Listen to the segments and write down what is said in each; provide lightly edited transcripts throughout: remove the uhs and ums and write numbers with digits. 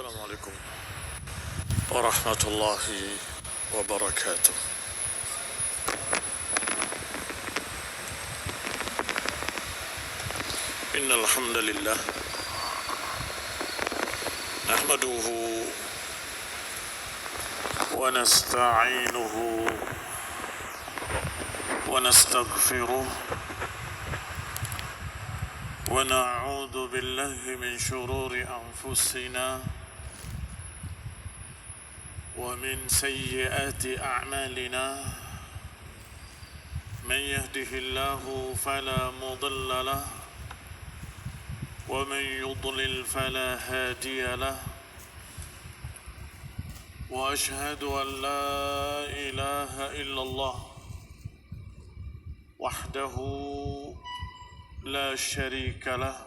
السلام عليكم ورحمة الله وبركاته. إن الحمد لله نحمده ونستعينه ونستغفره ونعوذ بالله من شرور أنفسنا ومن سيئات أعمالنا. من يهده الله فلا مضل له ومن يضلل فلا هادي له، وأشهد أن لا إله إلا الله وحده لا شريك له،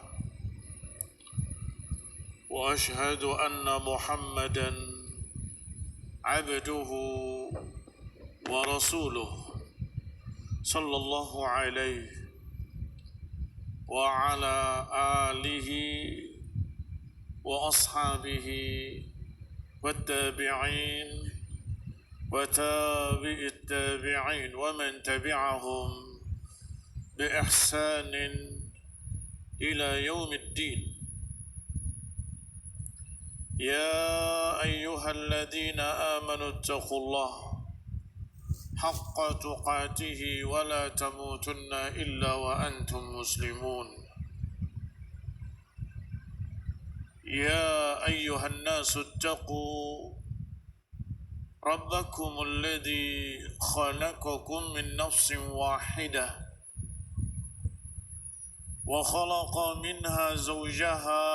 وأشهد أن محمدًا عبده ورسوله صلى الله عليه وعلى آله وأصحابه والتابعين وتابع التابعين ومن تبعهم بإحسان إلى يوم الدين. يا أيها الذين آمنوا اتقوا الله حق تقاته ولا تموتن إلا وأنتم مسلمون. يا أيها الناس اتقوا ربكم الذي خلقكم من نفس واحدة وخلق منها زوجها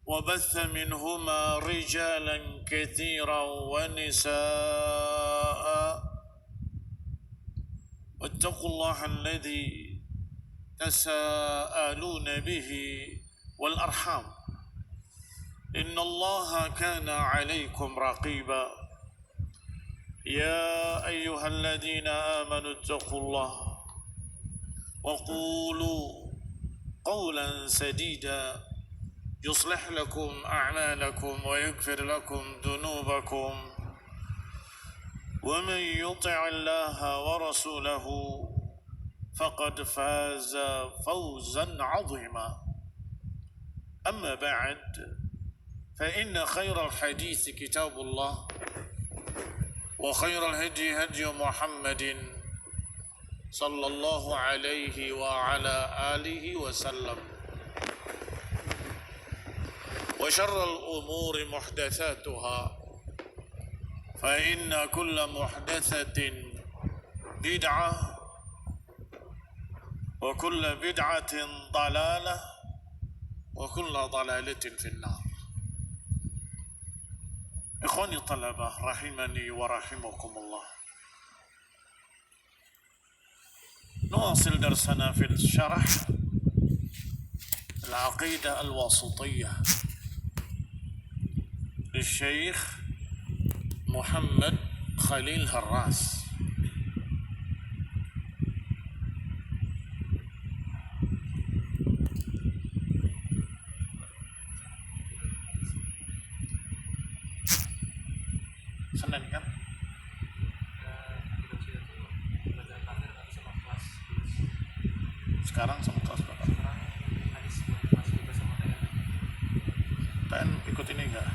وبث منهما رجالا كثيرا ونساء، واتقوا الله الذي تساءلون به والأرحام إن الله كان عليكم رقيبا. يا أيها الذين آمنوا اتقوا الله وقولوا قولا سديدا يصلح لكم أعمالكم ويغفر لكم ذنوبكم، ومن يطع الله ورسوله فقد فاز فوزا عظيما. أما بعد، فإن خير الحديث كتاب الله وخير الهدي هدي محمد صلى الله عليه وعلى آله وسلم، وشر الأمور محدثاتها فإن كل محدثة بدعة وكل بدعة ضلالة وكل ضلالة في النار. إخواني الطلبة رحمني ورحمكم الله، نواصل درسنا في الشرح العقيدة الواسطية للشيخ محمد خليل هراس. Senin kan? Sekarang sama kelas berapa? PN ikut ini enggak?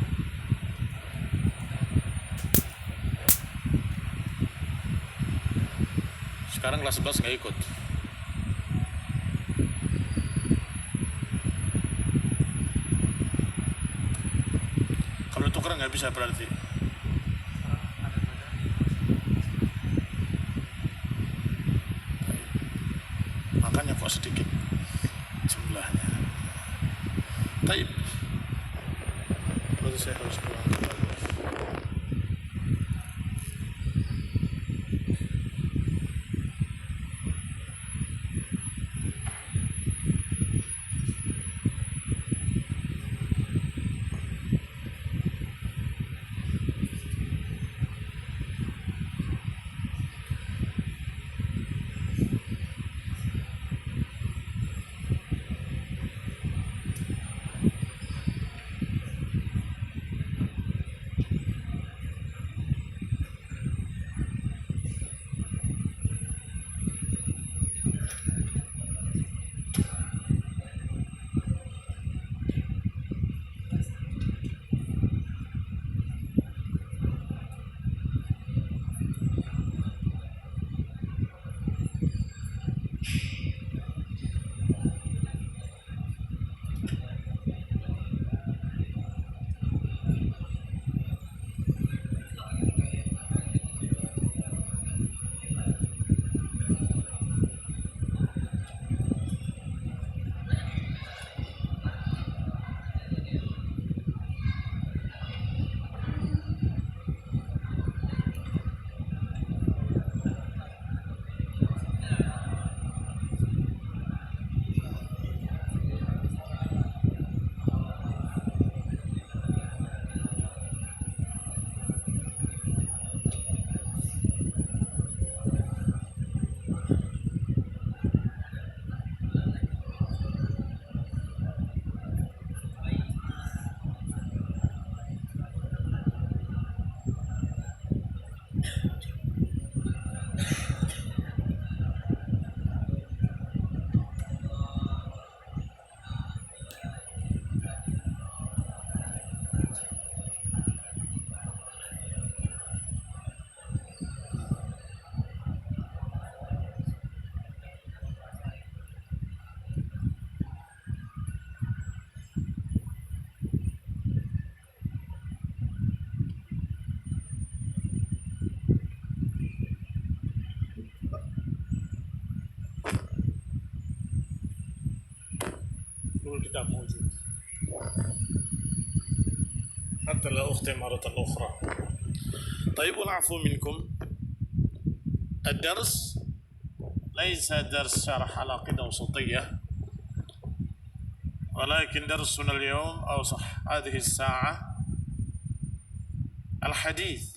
Sekarang kelas 11 nggak ikut. Kalau tukeran nggak bisa berarti. Makanya kok sedikit jumlahnya. Taib. Berarti saya harus pulang kembali. الكتاب موجود حتى لو أختي مرة أخرى. طيب والعفو منكم. الدرس ليس درس شرح على عقيدة وسطية، ولكن درسنا اليوم أو صح هذه الساعة الحديث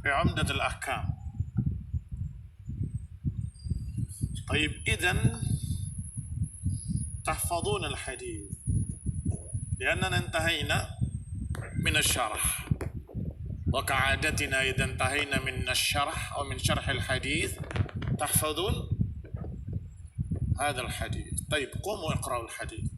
في عمدة الأحكام. طيب إذن تحفظون الحديث لأننا انتهينا من الشرح، وكعادتنا إذا انتهينا من الشرح أو من شرح الحديث تحفظون هذا الحديث. طيب قوموا اقرأوا الحديث.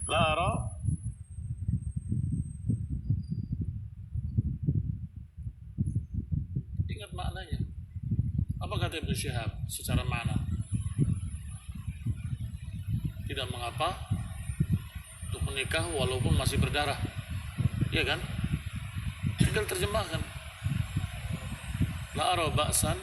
Lara, ingat maknanya. Apa kata Ibnu Syihab secara makna? Tidak mengapa untuk menikah walaupun masih berdarah, iya kan? Tinggal terjemahkan. La ara ba'san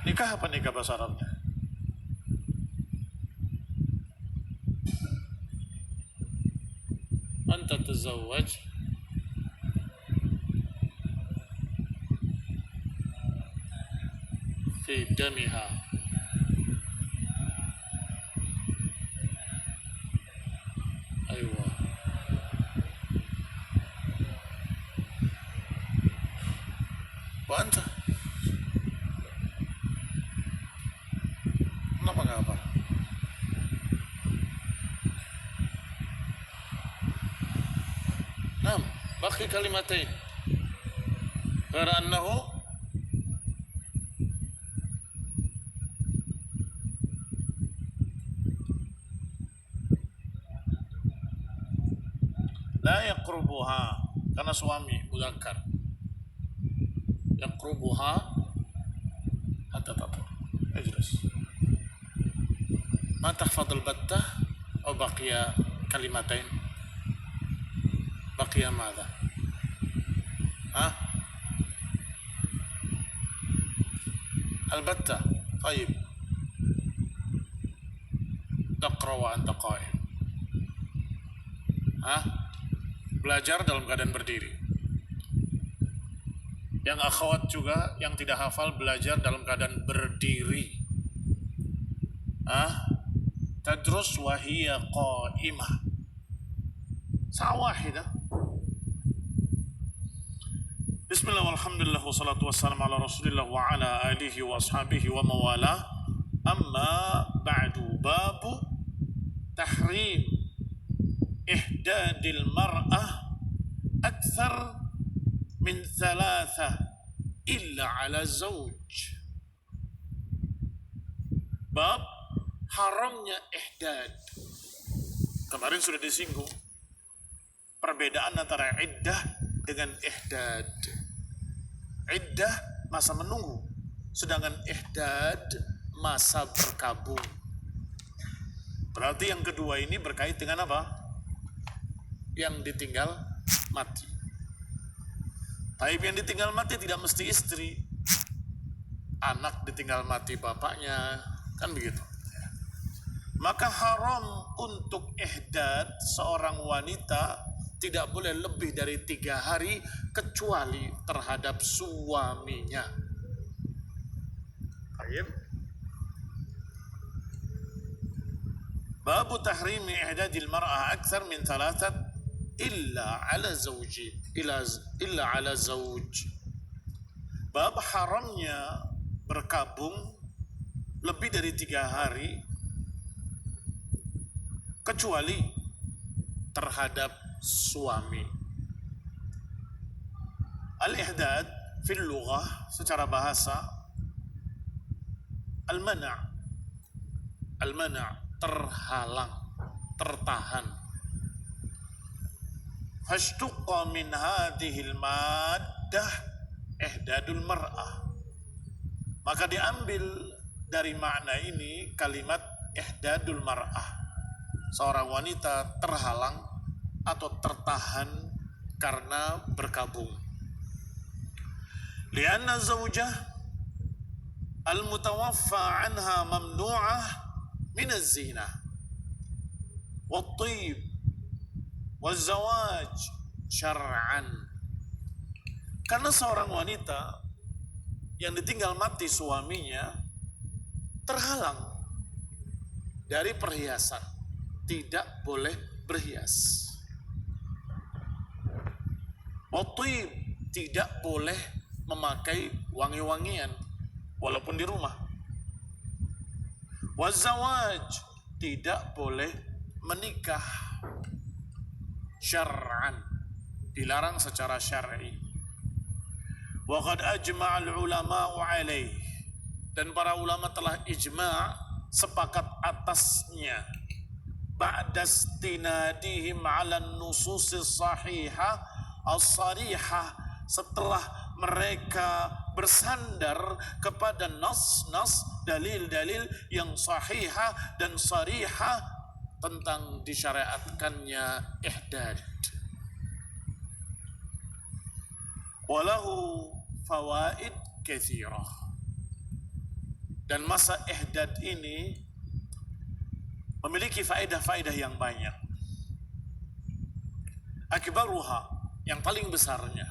nikah apa nikah bahasa Arabnya? Anta tazawwaj fi damiha aywa wa anta kenapa nggak apa? Nah, baki kalimatain karena annahu la yaqrubuha, karena suami mudzakkar, yaqrubuha hatta tatur. Ajlas ma tahfadh al-battah aw baqiya kalimatain, baqiya madha? البتة. طيب تقرأ وأنت قائم. Belajar dalam keadaan berdiri. Yang akhwat juga yang tidak hafal belajar dalam keadaan berdiri. Tadrus wa hiya qa'imah. Sawahida. Bismillah walhamdulillah wassalatu wassalamu ala rasulillah wa ala alihi wa ashabihi wa mawalah. Amma ba'du, babu tahrim ihdadil mar'ah akthar min thalatha illa ala zawj. Bab haramnya ihdad. Kemarin sudah disinggung perbedaan antara iddah dengan ihdad. Iddah masa menunggu, sedangkan ihdad masa berkabung. Berarti yang kedua ini berkait dengan apa? Yang ditinggal mati. Tapi yang ditinggal mati tidak mesti istri. Anak ditinggal mati bapaknya, kan begitu. Maka haram untuk ihdad seorang wanita tidak boleh lebih dari 3 hari kecuali terhadap suaminya. Baik. Babu tahrimi ihdadil mar'ah akthar min 3 illa ala zawji illa ala zawj. Bab haramnya berkabung lebih dari 3 hari kecuali terhadap suami. Al-ihdad fil lughah secara bahasa al-mana'. Al-mana' terhalang, tertahan. Fashtuqqa min hadhil maddah ihdadul mar'ah. Maka diambil dari makna ini kalimat ihdadul mar'ah. Seorang wanita terhalang atau tertahan karena berkabung. Lianna zawjah al-mutawaffa anha mamnu'ah min az-zina wat-tib waz-zawaj syar'an. Karena seorang wanita yang ditinggal mati suaminya terhalang dari perhiasan, tidak boleh berhias. Watib, tidak boleh memakai wangi-wangian walaupun di rumah. Wazawaj, tidak boleh menikah syar'an, dilarang secara syar'i. Wa qad ajma'al ulama'u alaih, dan para ulama telah ijma' sepakat atasnya. Ba'da istinadihim 'ala an-nusus sahihah as-sarihah, setelah mereka bersandar kepada nas-nas, dalil-dalil yang sahihah dan sarihah tentang disyariatkannya ihdad. Walahu fawaid katsirah, dan masa ihdad ini memiliki faedah-faedah yang banyak. Akbaruha, yang paling besarnya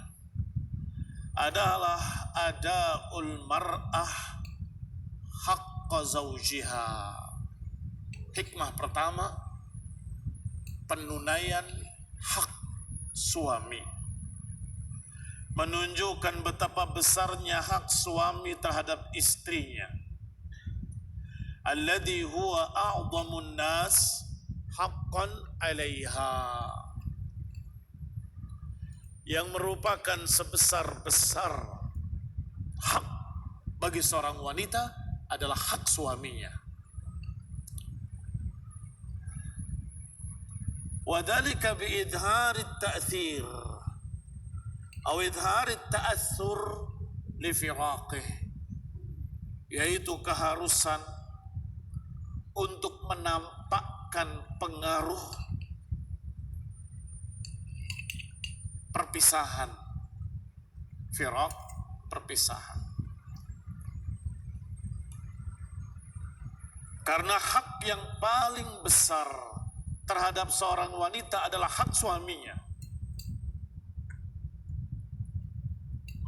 adalah adaul mar'ah haqqa zawjiha. Hikmah pertama, penunaian hak suami. Menunjukkan betapa besarnya hak suami terhadap istrinya. Alladhi huwa a'zamun nas haqqan 'alaiha, yang merupakan sebesar-besar hak bagi seorang wanita adalah hak suaminya. Wadhalika biidharit ta'thir atau idharit ta'athur li firaqih, yaitu keharusan untuk menampakkan pengaruh perpisahan. Firaq, perpisahan. Karena hak yang paling besar terhadap seorang wanita adalah hak suaminya,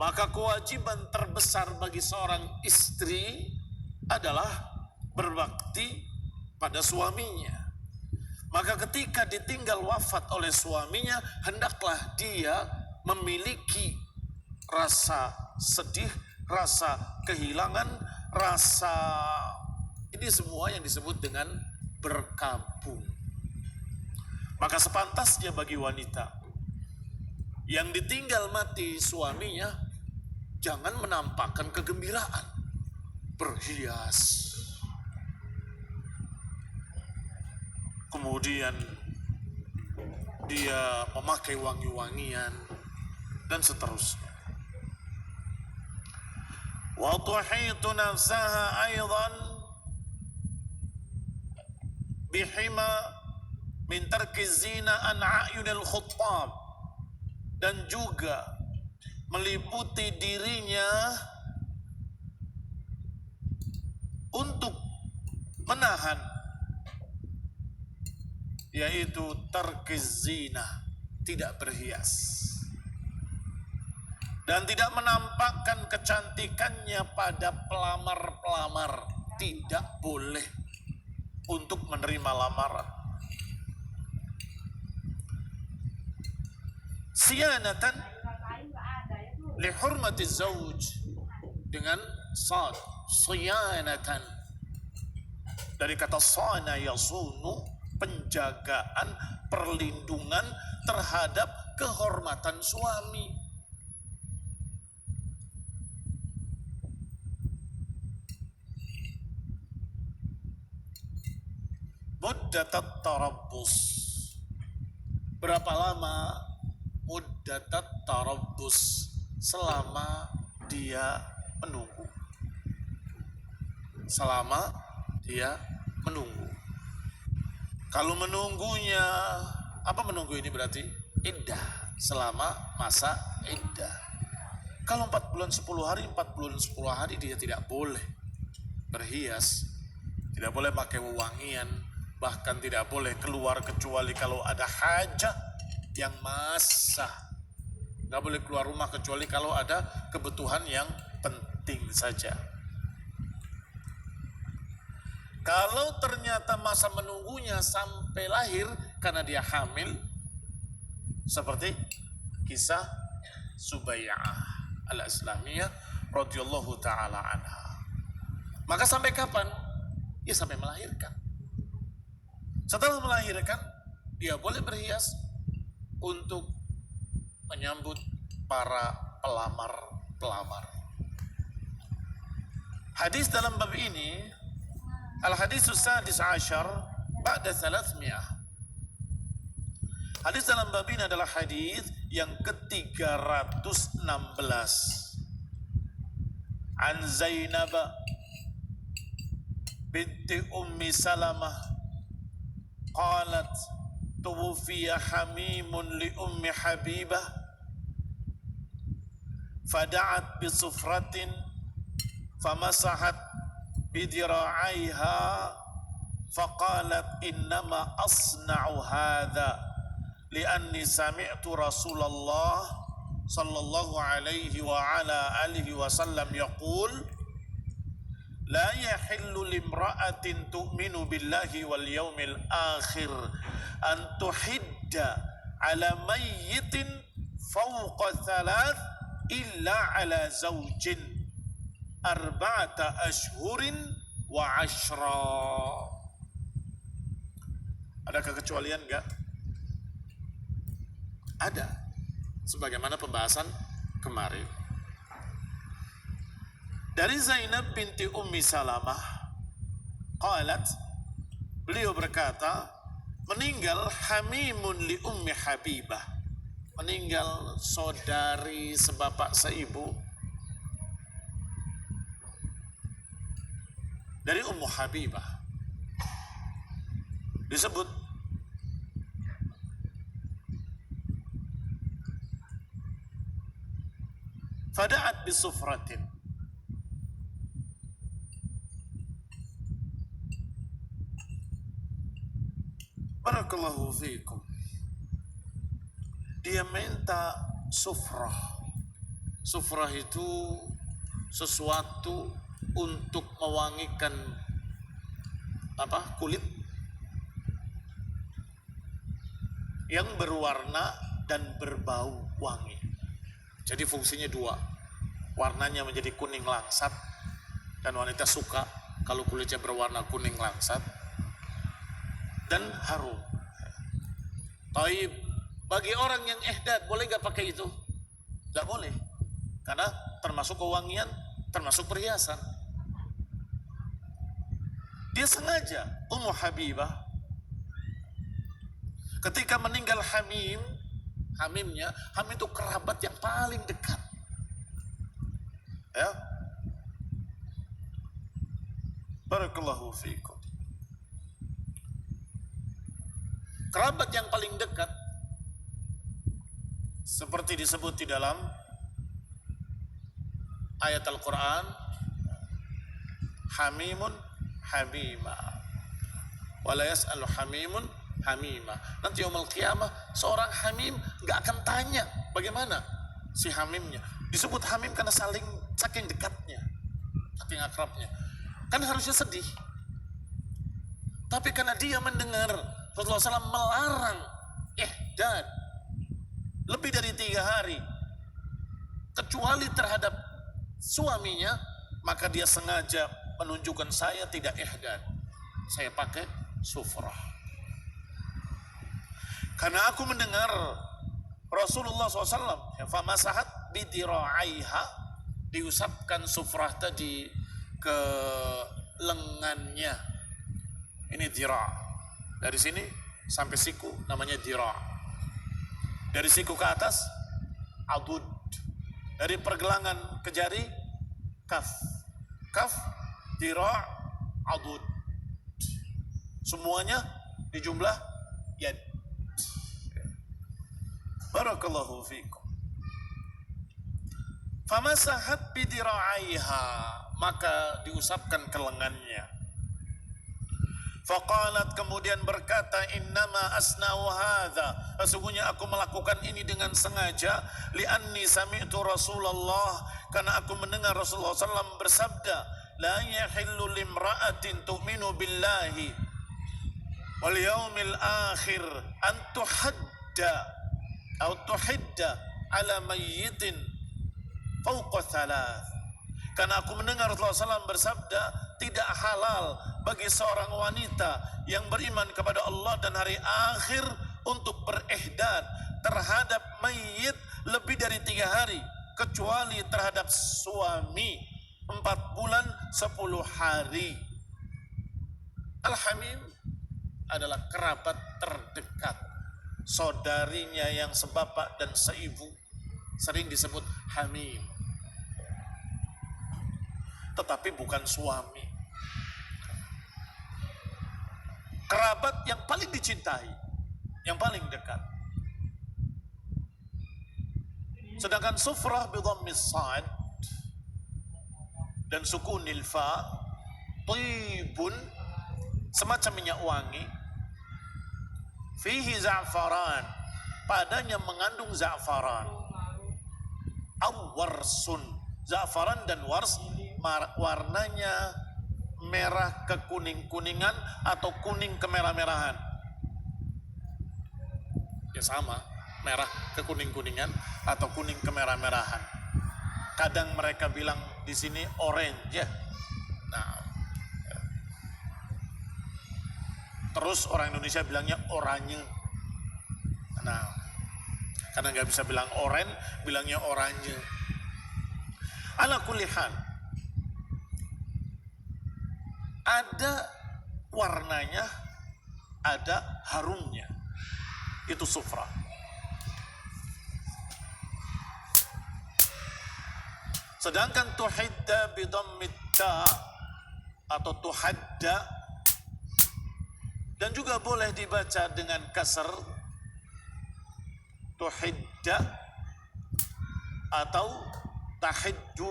maka kewajiban terbesar bagi seorang istri adalah berbakti pada suaminya. Maka ketika ditinggal wafat oleh suaminya, hendaklah dia memiliki rasa sedih, rasa kehilangan, rasa ini semua yang disebut dengan berkabung. Maka sepantasnya bagi wanita yang ditinggal mati suaminya jangan menampakkan kegembiraan, berhias, kemudian dia memakai wangi-wangian, dan seterusnya. Wa tuhitu nafsaha aidan bihima min tarki zina an a'yunil khuttab, dan juga meliputi dirinya untuk menahan, yaitu tarkiz zina, tidak berhias dan tidak menampakkan kecantikannya pada pelamar-pelamar. Tidak boleh untuk menerima lamaran. Siyanatan li hurmati zauj, dengan sad, siyanatan dari kata sana yasunu, penjagaan, perlindungan terhadap kehormatan suami. Muddatat tarabbus, berapa lama? Muddatat tarabbus, selama dia menunggu. Selama dia menunggu. Kalau menunggunya, apa menunggu ini berarti? Iddah, selama masa iddah. Kalau 4 bulan 10 hari, 4 bulan 10 hari dia tidak boleh berhias, tidak boleh pakai wewangian, bahkan tidak boleh keluar kecuali kalau ada hajah yang massah. Nggak boleh keluar rumah kecuali kalau ada kebutuhan yang penting saja. Kalau ternyata masa menunggunya sampai lahir karena dia hamil, seperti kisah Subayyah al-Islamiyah radhiyallahu taala anha, maka sampai kapan? Ya sampai melahirkan. Setelah melahirkan, dia boleh berhias untuk menyambut para pelamar-pelamar. Hadis dalam bab ini, al-hadis sadis asyar ba'da 300. Hadis dalam bab ini adalah hadis yang ke-316. An Zainab binti Ummi Salamah qalat tuwfiya hamimun li Ummi Habibah fada'at bi sufratin famasahat bidira'aiha faqalat innama asna'u hadha li'anni sami'tu Rasulullah sallallahu alaihi wa ala alihi wasallam yaqul la yahillu limra'atin tu'minu billahi wal yawmil akhir an tuhidda ala mayyitin fawqa 3 illa ala zawjin 4 ashhurin wa 10. Ada kekecualian enggak? Ada, sebagaimana pembahasan kemarin. Dari Zainab binti Ummi Salamah qalat, beliau berkata, meninggal hamimun li Ummi Habibah, meninggal saudari sebapak seibu dari Ummu Habibah. Disebut fada'at bisufratin, barakallahu fiikum, dia minta sufrah. Sufrah itu sesuatu untuk mewangikan kulit yang berwarna dan berbau wangi. Jadi fungsinya dua, warnanya menjadi kuning langsat, dan wanita suka kalau kulitnya berwarna kuning langsat, dan harum. Taib, bagi orang yang ihdad boleh gak pakai itu? Gak boleh, karena termasuk kewangian, termasuk perhiasan. Dia sengaja, Ummu Habibah Ketika meninggal hamimnya, hamim itu kerabat yang paling dekat. Ya. Barakallahu fiikum. Kerabat yang paling dekat seperti disebut di dalam ayat Al-Quran, hamimun hamima wala yas'alu hamimun hamima. Nanti yaumul qiyamah seorang hamim gak akan tanya bagaimana si hamimnya. Disebut hamim karena saking dekatnya, saking akrabnya. Kan harusnya sedih, tapi karena dia mendengar Rasulullah SAW melarang ihdad lebih dari 3 hari kecuali terhadap suaminya, maka dia sengaja menunjukkan, saya tidak ihdad, saya pakai sufrah. Karena aku mendengar Rasulullah SAW famasahat bidira'aiha, diusapkan sufrah tadi ke lengannya. Ini dira'. Dari sini sampai siku namanya dira'. Dari siku ke atas adud. Dari pergelangan ke jari kaf. Kaf, dira', adud. Semuanya di jumlah yad. Barakallahu fiikum. Famasahat bidira'aiha, maka diusapkan ke lengannya. Faqalat, kemudian berkata, innama asna'u hadza, sesungguhnya aku melakukan ini dengan sengaja, li'anni sami'tu Rasulullah, karena aku mendengar Rasulullah SAW bersabda, la yahillu limra'atin tu'minu billahi wal yaumil akhir an tuhadda ala mayyitin fawqa thalath. Karena aku mendengar Rasulullah SAW bersabda, tidak halal bagi seorang wanita yang beriman kepada Allah dan hari akhir untuk berihdad terhadap mayit lebih dari 3 hari, kecuali terhadap suami 4 bulan 10 hari. Al-Hamim adalah kerabat terdekat, saudarinya yang sebapak dan seibu, sering disebut hamim. Tetapi bukan suami. Kerabat yang paling dicintai, yang paling dekat. Sedangkan sufrah bidhammis sad dan sukunil fa, tibun, semacam minyak wangi, fihi za'faran, padanya mengandung za'faran, awarsun, za'faran dan wars, warnanya merah kekuning-kuningan atau kuning kemerah-merahan. Ya sama, merah kekuning-kuningan atau kuning kemerah-merahan. Kadang mereka bilang di sini orange ya. Nah, terus orang Indonesia bilangnya oranye. Nah, karena nggak bisa bilang oranye, bilangnya oranye. Ala kulli hal, ada warnanya, ada harumnya. Itu sufrah. Sedangkan tuhidda bidhammit ta atau tuhadda, dan juga boleh dibaca dengan kasar, tuhidda atau tahiddu,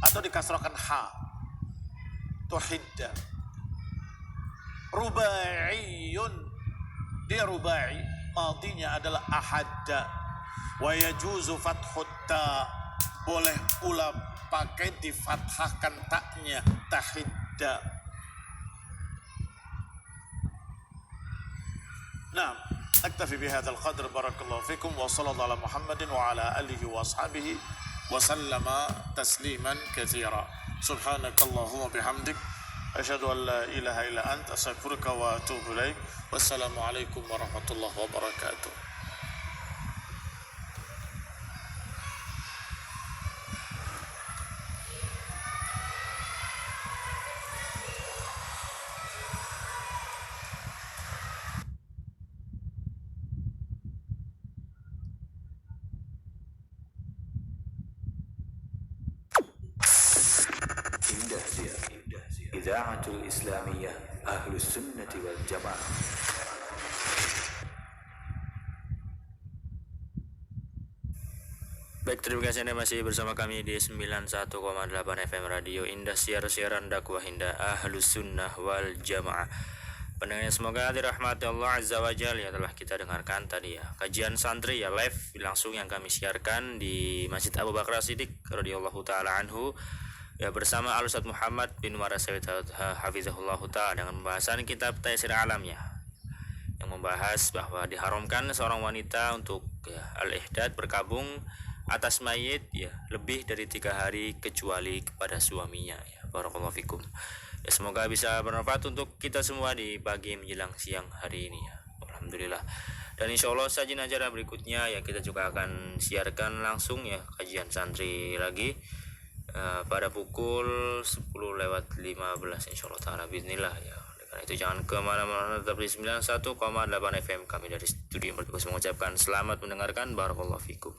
atau dikasrahkan ha, tuhidda. Rubaiyun, dia rubai, madinya adalah ahadda. Wa yajuzu fathut ta, boleh pula pakai difathahkan taknya, tahidda. Nah, aktafi bihadzal qadr, barakallahu fikum, wa sallallahu ala Muhammadin wa ala alihi wa ashabihi wa sallama tasliman katsira. Subhanakallahumma bihamdik, asyhadu an la ilaha illa anta, astaghfiruka wa atubu ilaik. Wassalamu alaikum warahmatullahi wabarakatuh. Idaatul Islamiyah Ahlus Sunnati wal Jamaah. Baik, terima kasih Anda masih bersama kami di 91,8 FM Radio Indah, siaran dakwah Indah Ahlus Sunnah wal Jamaah. Pendengarnya semoga dirahmati Allah Azza wa Jalla. Ya, telah kita dengarkan tadi ya kajian santri ya live langsung yang kami siarkan di Masjid Abu Bakar As-Siddiq radhiyallahu taala anhu ya, bersama Al-Ustaz Muhammad bin Warasawit hafizahullah taala dengan pembahasan kitab Taisir Alam ya, yang membahas bahwa diharamkan seorang wanita untuk ya, al-ihdad berkabung atas mayit ya lebih dari 3 hari kecuali kepada suaminya ya. Barakallahu fikum. Ya, semoga bisa bermanfaat untuk kita semua di pagi menjelang siang hari ini ya. Alhamdulillah. Dan insya Allah sajian acara berikutnya ya kita juga akan siarkan langsung ya kajian santri lagi pada pukul 10:15 insya Allah ta'ala bismillah ya. Karena itu jangan kemana-mana, tetap di 91,8 FM kami dari studio Mertukus mengucapkan selamat mendengarkan. Barakallahu fikum.